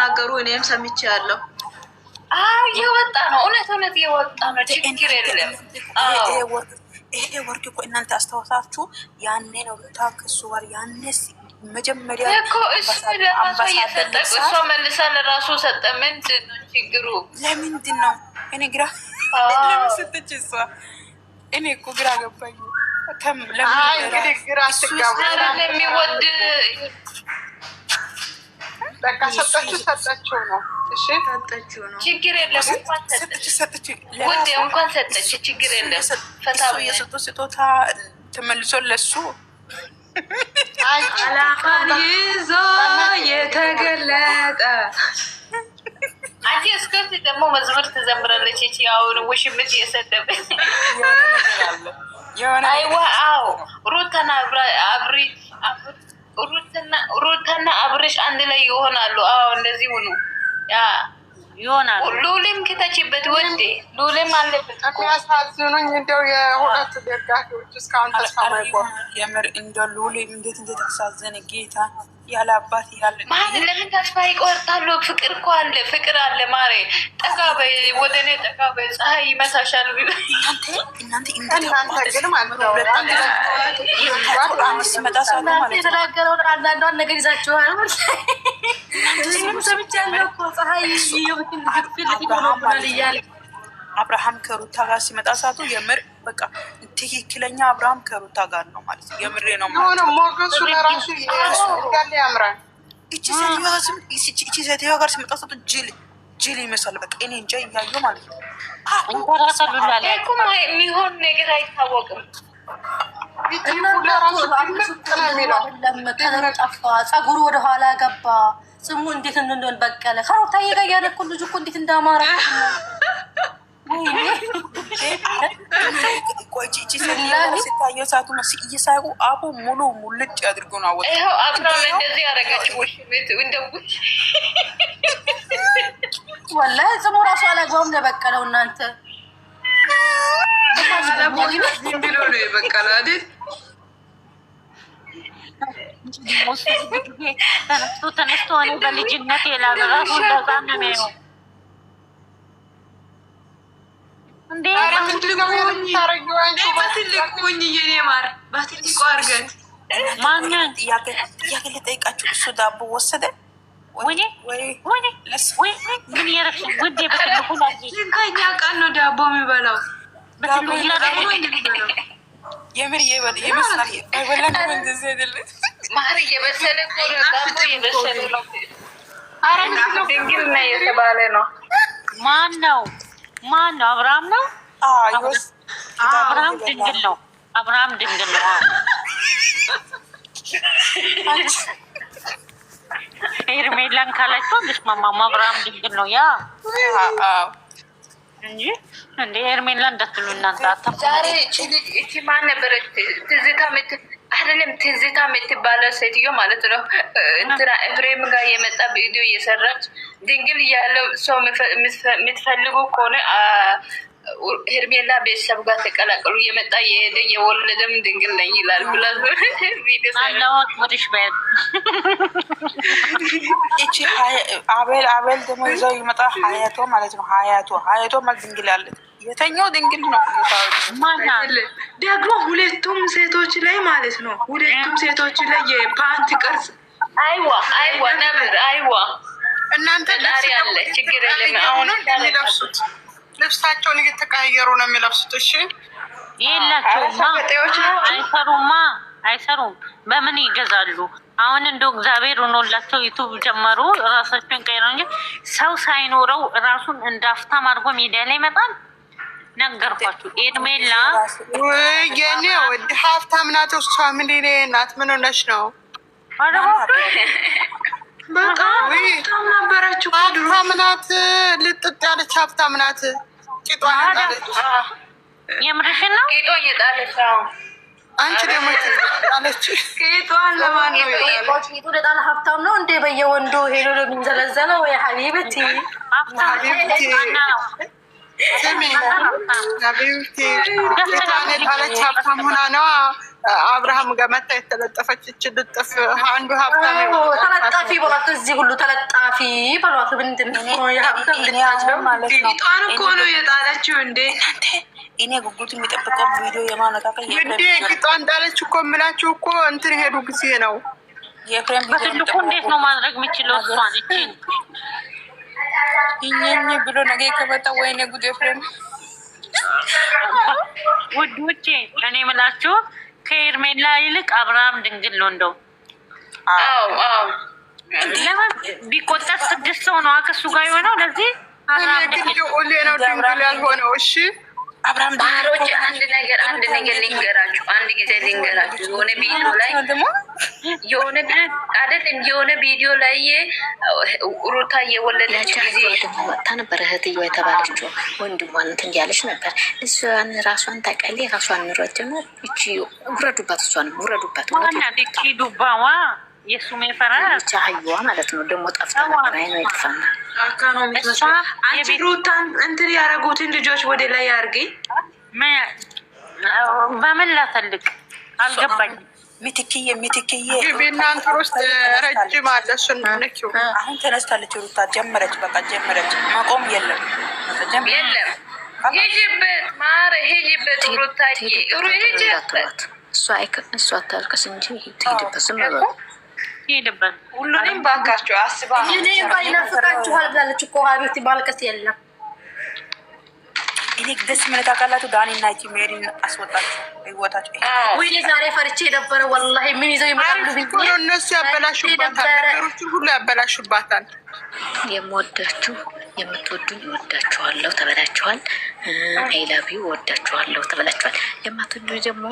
ሲናገሩ እኔም ሰምቻለሁ። የወጣ ነው እውነት የወጣ ነው። ችግር የለም። ይሄ ወርቅ እኮ እናንተ አስታውሳችሁ ያኔ ነው ታክሱ ወር ያኔስ መጀመሪያ እኮ እሱ ለራሱ እየሰጠ እሷ መልሳ ለራሱ ሰጠ። ምንድን ነው ችግሩ? ለምንድን ነው እኔ ግራ ለምን ሰጠች እሷ? እኔ እኮ ግራ ገባኝ። እንግዲህ ግራ አትጋቡ። ለሚወድ በቃ ሰጠችው ነው። እሺ ሰጠችው ነው። ችግር የለም። እንኳን ሰጠች ችግር የለም። ፈታ የሰጠው ስጦታ ተመልሶ ለሱ አላማን ይዞ የተገለጠ አንቺ እስከዚህ ደግሞ መዝሙር ትዘምራለች። እቺ አሁን ውሽምት እየሰደበ አይዋ አዎ ሩታና አብርሽ አንድ ላይ ይሆናሉ። አዎ እንደዚህ ሆኑ ይሆናሉ። ሉሌም ከተችበት ወዴ ሉሌም አለበት። የሚያሳዝኑኝ እንደው የሁለቱ ደጋፊዎች እስካሁን ተስፋ ማይቆም የምር እንደው ሉሌ እንዴት ተሳዘነ ጌታ ያለ አባት ያለ ማለት ለምን ተስፋ ይቆርጣሉ? ፍቅር እኮ አለ፣ ፍቅር አለ። ማሬ ጠጋ በይ፣ ወደ እኔ ጠጋ በይ። ፀሐይ ይመሳሻል። እናንተ ግን ማለት ነው የተናገረውን አንዳንዷን ነገር ይዛችኋል። ሰምቻለሁ እኮ ፀሐይ እያለ አብርሃም ከሩታ ጋር ሲመጣ ሰዓቱ የምር በቃ ትክክለኛ አብርሃም ከሩታ ጋር ነው ማለት ነው። የምሬ ነው ማለት ነው። ሞገሱ ለራሱ እንዳለ ያምራል። እቺ ሴትዮዋ ጋር ሲመጣ ሰዓቱ ጅል ይመስላል። በቃ እኔ እንጃ እያየሁ ማለት ነው። የሚሆን ነገር አይታወቅም። ጠፋ፣ ጸጉሩ ወደኋላ ገባ። ስሙ እንዴት እንደሆን በቀለ ከሩታ እየጋያለ እኮ ልጁ እኮ እንዴት እንዳማረ ሲታየው ሰዓቱ እየሳቁ አቡ ሙሉ ሙልጭ አድርጎ ነው አወጣ። ይኸው አብራም እንደዚህ ያደረገችው ቤት እንደውች ወላሂ ስሙ ራሱ አላግባብ ነው የበቀለው። እናንተ ዝም ብሎ ነው የበቀለ አይደል? ተነስቶ እኔ በልጅነት የላገራሱ እንደዛ ነው የሚሆነው። በትልቁኝ የኔ ማር በትልቁ አድርገን ማንን ጥያቄ ልጠይቃችሁ። እሱ ዳቦ ወሰደ ምን እያደረግሽ ውዴ? በትልቁ ከኛ ቃል ነው ዳቦ የሚበላው። የምር ይመስላል አይበላም። እንደዚህ አይደለም ማር እየበሰለ ዳቦ እየበሰለ ነው። ድንግል ነው እየተባለ ነው። ማን ነው? አብርሃም ነው። አብርሃም ድንግል ነው። አብርሃም ድንግል ነው። ሄርሜላን ካላቸው ልስማማማ። አብርሃም ድንግል ነው። ያ እንጂ እንደ ሄርሜላ እንዳትሉ እናንተ። ዛሬ እቺ ማን ነበረች? ትዝታ የምትባለው ሴትዮ ማለት ነው። እንትና ኤፍሬም ጋር የመጣ ቪዲዮ እየሰራች ድንግል ያለው ሰው የምትፈልጉ ከሆነ ሄርሜላ ቤተሰብ ጋር ተቀላቀሉ። የመጣ የሄደ የወለደም ድንግል ነኝ ይላል ብላ አቤል ደግሞ ይዘው ይመጣ ሀያቶ ማለት ነው። ሀያቶ ማለት ድንግል አለ። የተኛው ድንግል ነው ደግሞ ሁለቱም ሴቶች ላይ ማለት ነው። ሁለቱም ሴቶች ላይ የፓንት ቅርጽ አይዋ ነብር እናንተ ዳሪ አለ። ችግር የለም። አሁን የሚለብሱት ልብሳቸውን እየተቀያየሩ ነው የሚለብሱት። እሺ የላቸውማ አይሰሩም። በምን ይገዛሉ? አሁን እንደው እግዚአብሔር ሆኖላቸው ዩቱብ ጀመሩ። ራሳቸውን ቀይረው እንጂ ሰው ሳይኖረው ራሱን እንዳፍታም አድርጎ ሚዲያ ላይ ይመጣል። ነገርኳችሁ። ኤርሜላ የኔ ወድ ሀብታም ናት። እሷ ምንድን ናት? ምን ሆነች ነው? በጣም ነበረች። ሀብታም ናት። ልጥጥ ያለች ሀብታም ናት። ቂጧን ጣለች። የምርሽን ነው? ቂጧን የጣለች። አንቺ ደግሞ ጣለች። ቂጧን ለማን ነው የጣለች? ቂጡ ለጣለ ሀብታም ነው እንዴ? በየወንዱ ሄዶ የሚንዘለዘለው ወይ ሀቢበቲ ስሚ ሀቢብቲ ቂጧን የጣለች ሀብታም ሆና ነዋ። አብርሃም ጋር መታ የተለጠፈች ልጥፍ አንዱ ሀብታም ተለጣፊ በሏት። እዚህ ሁሉ ተለጣፊ በሏት። ምንድን ነው የሀብታም ልታጅለው ማለት ነው? ጧን እኮ ነው የጣለችው እንዴ! እኔ ጉጉት የሚጠብቀው ቪዲዮ የማነቃቀል እንዴ ግጧን ጣለች እኮ የምላችሁ እኮ እንትን ሄዱ ጊዜ ነው። የፍሬም በትልቁ እንዴት ነው ማድረግ የምችለው? እሷን እቺን ይኝኝ ብሎ ነገ ከመጣ ወይኔ ጉድ! የፍሬም ውዶቼ እኔ የምላችሁ ከኤርሜላ ይልቅ አብርሃም ድንግል ነው። እንደው ለምን ቢቆጠር 6 ሰው ነው ከሱ ጋር የሆነው። ለዚህ ኦሌ ነው ድንግል ያልሆነው። እሺ አብርሃም ባህሮች አንድ ነገር ልንገራችሁ፣ አንድ ጊዜ ልንገራችሁ። የሆነ ቪዲዮ ላይ የሆነ ቪዲዮ ላይ ሩታ የወለደች ጊዜ ወጥታ ነበር እህትየዋ የተባለችው ወንድሟን እንትን እያለች ነበር። እሷን ራሷን ታውቃለች፣ ራሷን ኑሮት ነው። እቺ ውረዱባት፣ እሷን ውረዱባት ዋና ዲኪ ዱባዋ የሱ ሜፈራ ብቻ ሀይዋ ማለት ነው። ደግሞ ጠፍታ ነበር። አይኖ ይጥፋና አንቺ ሩታን እንትን ያደረጉትን ልጆች ወደ ላይ አርጊ። በምን ላተልቅ አልገባኝም። ሚትክዬ እናንተ ውስጥ ረጅም አለ። እሱን ነኪው አሁን ተነስታለች። ሩታ ጀመረች፣ በቃ ጀመረች። ማቆም የለም የለም። ሂጂበት ማረ ሂጂበት ሩታዬ ሂጂበት። እሷ አታልቅስ እንጂ ትሄድበት፣ ዝም በሉ ሄድበት። ሁሉንም ባካቸው አስባ እኔ ባይናፍቃችኋል ብላለች እኮ ሀቢብቲ። ማልቀስ የለም። እኔ ደስ ምን ታውቃላችሁ? ዳኒና እቺ ሜሪን አስወጣችሁ ህይወታችሁ። ወይ ዛሬ ፈርቼ የነበረ ወላሂ ምን ይዘው ይመጣሉ ብዬ እነሱ ያበላሹባታል፣ ነገሮችን ሁሉ ያበላሹባታል። የምወዳችሁ የምትወዱኝ እወዳችኋለሁ ተበላችኋል። አይላቢው እወዳችኋለሁ ተበላችኋል። የማትወዱኝ ደግሞ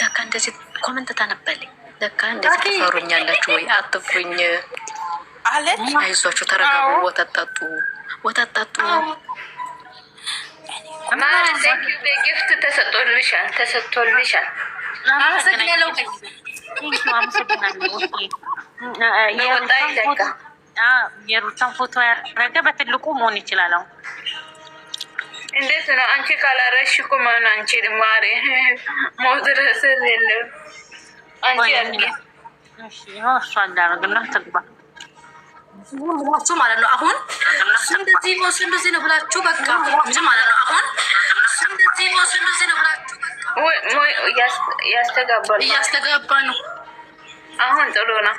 ለካ እንደዚህ ኮመንት ታነባለኝ። ለካ እንደዚህ ትፈሩኛላችሁ ወይ? አትፍሩኝ አለች። አይዟችሁ፣ ተረጋጉ። ወተት ጠጡ። ማለት ጊፍት ተሰጥቶልሻል። አመሰግናለሁ። የሩታን ፎቶ ያደረገ በትልቁ መሆን ይችላል። አሁን እንዴት ነው? አንቺ ካላረሽ እኮ ማን አንቺ ማሪ ሞድረስ የለም። አንቺ ያርጊ እሷ እንዳረግና ትግባ ብላችሁ ማለት ነው። አሁን እንደዚህ ነው ብላችሁ በቃ ማለት ነው። አሁን እንደዚህ ነው ብላችሁ እያስተጋባ ነው። አሁን ጥሩ ነው።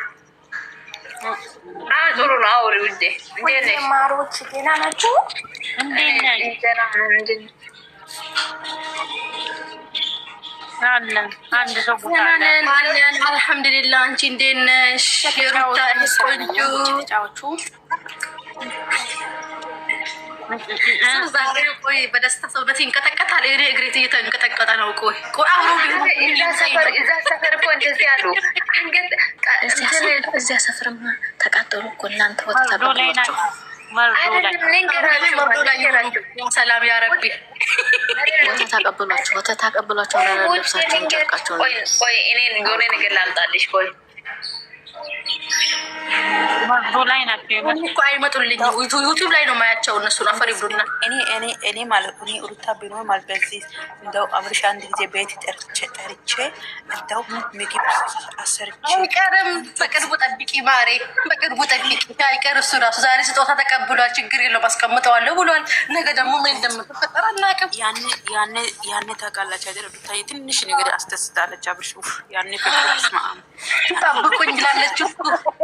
ጥሩ ነው። አውሪ ውዴ። እንዴት ነሽ? ማሮች ገና ናችሁ? እንዴት ነሽ? አለን አንድ ሰው አለን። አልሐምዱሊላህ። አንቺ እንዴት ነሽ? የሩታ ቆንጆ ዛሬ ቆይ በደስታ ሰውነት ይንቀጠቀጣል። እኔ እግሬት እየተንቀጠቀጠ ነው። ቆይ አብሮ እዛ ሰፈር እኮ እንደዚህ አሉ። እዚያ ሰፈርማ ተቃጠሉ እኮ እናንተ ወተት አቀብሏቸው። ሰላም ያረቢ ወተት አቀብሏቸው። ልብሳቸውን ጨርቃቸውን ቆይ እኔ የሆነ ነገር ላምጣልሽ። ቆይ መርዶ ላይ ናቸው እኮ አይመጡልኝ። ዩቲዩብ ላይ ነው ማያቸው እነሱ አፈሪ ብሉና እኔ ማለት እኔ ሩታ ቢኖር ማለት በዚህ እንደው አብርሽ አንድ ጊዜ ቤት ጠርቼ እንደው ምግብ አሰርቼ አይቀርም። በቅርቡ ጠብቂ ማሬ፣ በቅርቡ ጠብቂ። አይቀር እሱ ራሱ ዛሬ ስጦታ ተቀብሏል። ችግር የለውም አስቀምጠዋለሁ ብሏል። ነገ ደግሞ ምን እንደምትፈጠር አናውቅም። ያኔ ታውቃላችሁ አይደል? ሩታ ትንሽ ነገር አስደስታለች። አብርሽ ያኔ ፍቅር ጠብቁኝ ብላለች እኮ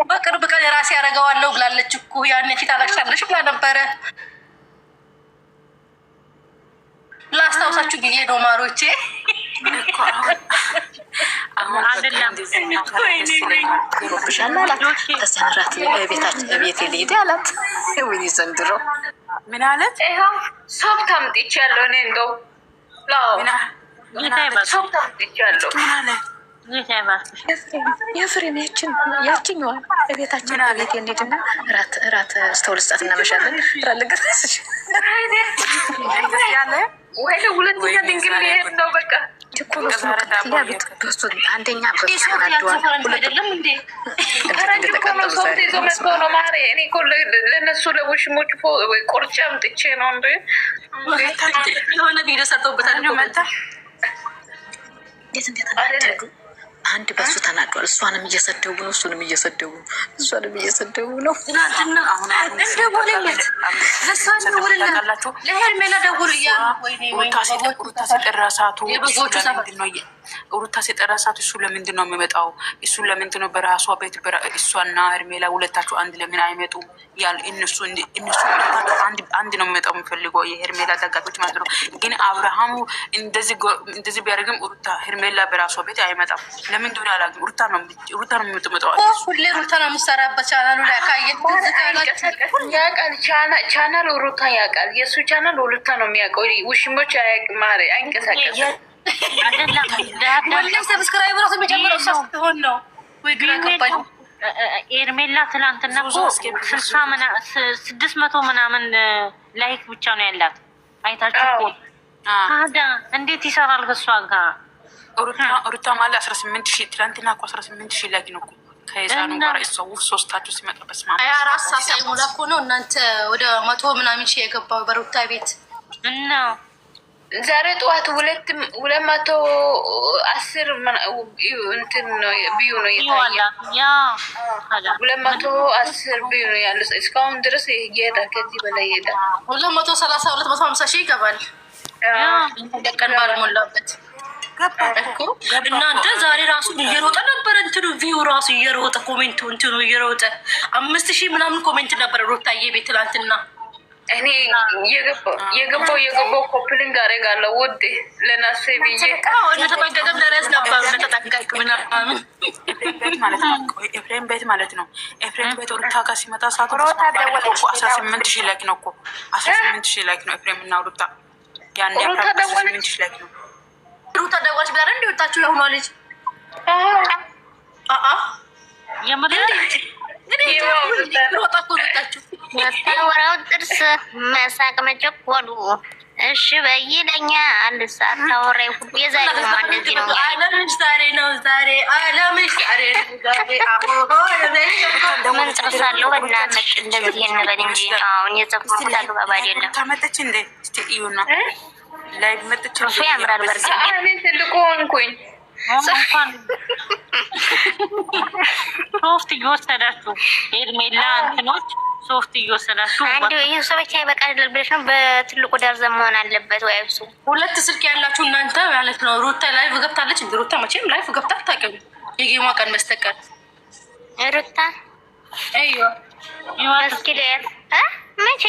በቅርብ ቀን የራሴ ያደርገዋለሁ ብላለች እኮ። ያኔ ፊት አላክሻለሽ ብላ ነበረ። ላስታውሳችሁ ጊዜ ነው ማሮቼ። ተሰራት ቤት ልሄድ አላት። ወይ ዘንድሮ ምን አለት? ሶፍት አምጥቻለሁ እኔ እንደው ሶፍት አምጥቻለሁ። ምን አለ? የፍሬም ያችኛዋ ቤታችን ቤት እንሂድና እራት ስተውል ስጣት እናመሻለን። ራልገስ ያለ ወይ ሁለተኛ ድንግል ሊሄድ ነው። በቃ አንደኛ አይደለም እንዴ ሶፍት ይዞ መጥቶ ነው ማሬ። እኔ እኮ ለእነሱ ለውሽሞች ቆርጬ አምጥቼ ነው እንደ የሆነ ቪዲዮ ሰርተውበታል። መጣ እንዴት እንደተናደዱ አንድ በሱ ተናዷል። እሷንም እየሰደቡ ነው፣ እሱንም እየሰደቡ ነው፣ እሷንም እየሰደቡ ነው። ትናንትና እንደወለለት ለሳላችሁ ለሄርሜላ ደውሉ እያሉ ሩታ ሲጠራሳቱ ሩታ ሲጠራሳቱ እሱ ለምንድን ነው የሚመጣው? እሱ ለምንድን ነው በራሷ ቤት እሷና ሄርሜላ ሁለታቸው አንድ ለምን አይመጡም? ያል እነሱ ሁለታቸው አንድ ነው የሚመጣው የሚፈልገው የሄርሜላ ደጋፊዎች ማለት ነው። ግን አብርሃሙ እንደዚህ ቢያደርግም ሩታ ሄርሜላ በራሷ ቤት አይመጣም። ለምን እንደሆነ አላውቅም። ሩታ ነው የምትመጣው። ሁሌ ሩታ ነው የምትሰራበት ቻናሉ ላይ ያውቃል። ቻናል ሩታ ያውቃል። የእሱ ቻናል ሩታ ነው የሚያውቀው። ውሽሞች አያውቅም። ማሪ አይንቀሳቀስም። ሰብስክራይብ ራሱ የሚጨምረው እሷ ስትሆን ነው ወይ ግራ ገባኝ። ኤርሜላ ትላንትና እኮ 600 ምናምን ላይክ ብቻ ነው ያላት። አይታችሁ እኮ ታዲያ እንዴት ይሰራል ከእሷ ጋር? ሩታ ማለት 18,000 ትላንትና እኮ 18,000 ላይክ ነው እኮ ከህፃኑ ጋር እሷው ሶስታችሁ ሲመጣ በስማ 24 ሰዓት ሳይሞላ እኮ ነው እናንተ ወደ 100 ምናምን ሺህ የገባው በሩታ ቤት እና ዛሬ ጠዋት 210 እንትን ነው ቢዩ ነው የታየ። 210 ቢዩ ነው ያለው እስካሁን ድረስ ይሄዳል። ከዚህ በላይ ይሄዳል። 230 250 ሺህ ይገባል። ደቀን ባልሞላበት እኮ እናንተ ዛሬ ራሱ እየሮጠ ነበረ እንትኑ ቪው ራሱ እየሮጠ ኮሜንቱ እንትኑ እየሮጠ 5000 ምናምን ኮሜንት ነበረ ሩታዬ ቤት ትላንትና። እኔ የገባው ኮፕሊንግ አደርጋለሁ ውዴ ለናሴ ብዬ ተጠቀም ደረስ ነበር ተጠቀቅ ምናምን ኤፍሬም ቤት ማለት ነው። ኤፍሬም ቤት ሩታ ጋር ሲመጣ ሰዓቱ 18,000 ላይክ ነው እኮ 18,000 ላይክ ነው ኤፍሬም እና ሩታ ያኔ 18,000 ላይክ ነው። ሩታ ደዋች ብላ እንደ ወጣችሁ የሆኗ ልጅ ወጣው ጥርስ መሳቅ መቸኮሉ እሺ በይለኛ አንድ ሰዓት ታወራይ ሁሉ የዛሬ ነው እንደዚህ ነው። አለምሽ ዛሬ ነው ዛሬ አለምሽ ዛሬ ነው ዛሬ ምን ጨርሳለሁ እና መጥ እንደዚህ እንበል እንጂ አሁን የዘፈኩት አግባብ አይደለም። ተመጣች እንደ እስቲ ይዩና ላይ መጥቼ እሱ ያምራል። በርግጥ እኔ ትልቁ ሆንኩኝ። ሶፍት እየወሰዳችሁ ሄርሜላ እንትኖች ሶፍት እየወሰዳችሁ አንዱ ይሄ ሰዎች አይበቃል ብለሽ ነው። በትልቁ ደርዘን መሆን አለበት ወይ እሱ ሁለት ስልክ ያላችሁ እናንተ ማለት ነው። ሩታ ላይቭ ገብታለች እንዴ? ሩታ መቼም ላይቭ ገብታ አታውቅም የጌማ ቀን በስተቀር። ሩታ አይዮ እስኪ ለያት መቼ